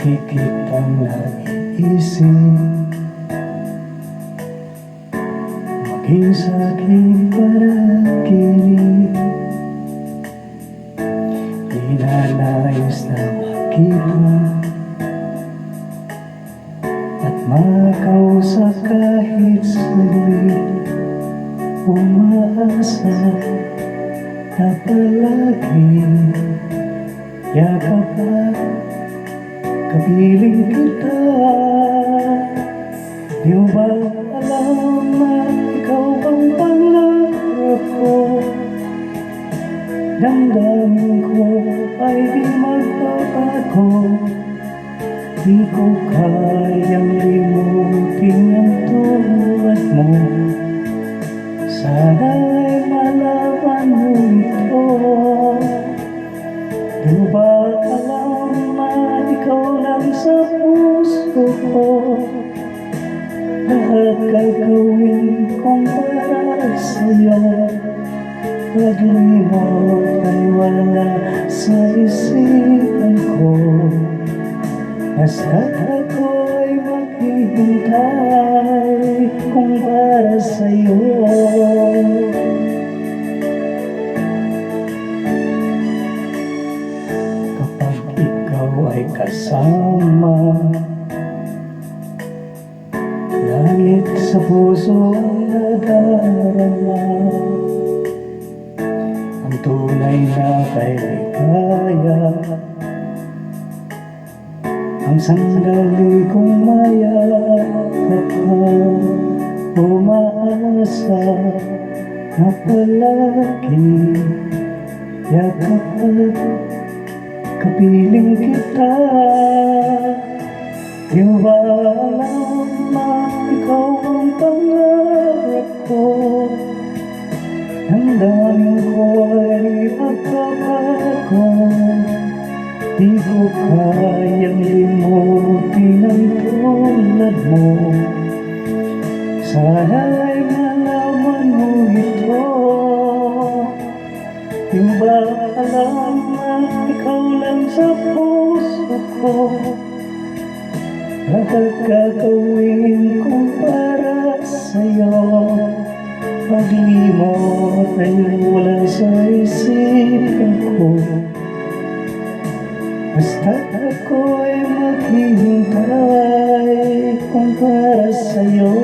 Lagi kitang naiisip, maging sa'king panaginip. Ninanais na makita at makausap kahit saglit. Umaasa na palaging yakap at kapiling kita. Di mo ba alam na ikaw ang pangarap ko? Damdamin ko ay di magbabago. Di ko kayang limutin ang tulad mo. Sana'y malaman mo ito. Di mo ba alam na ikaw lang sa puso ko? Lahat gagawin kong para sa'yo. Pag-limot ay wala sa isipan ko. Basta't ako'y maghihintay kung para sa'yo. Kapag ikaw ay kasama, langit sa puso ang nadarama. Ang tunay na kailigaya, ang sandali kong mayakap ka. Umaasa na palagi yakap at kapiling kita. Di mo ba alam na ikaw ang pangarap ko? Damdamin ko ay magbabago. Di ko kayang limutin ang tulad mo. Sana'y malaman mo ito. Di mo ba alam na ikaw lang sa puso ko? Lahat gagawin kong para sa'yo. Pag-limot ay wala sa isipan ko. Basta't ako'y maghihintay kung para sa'yo.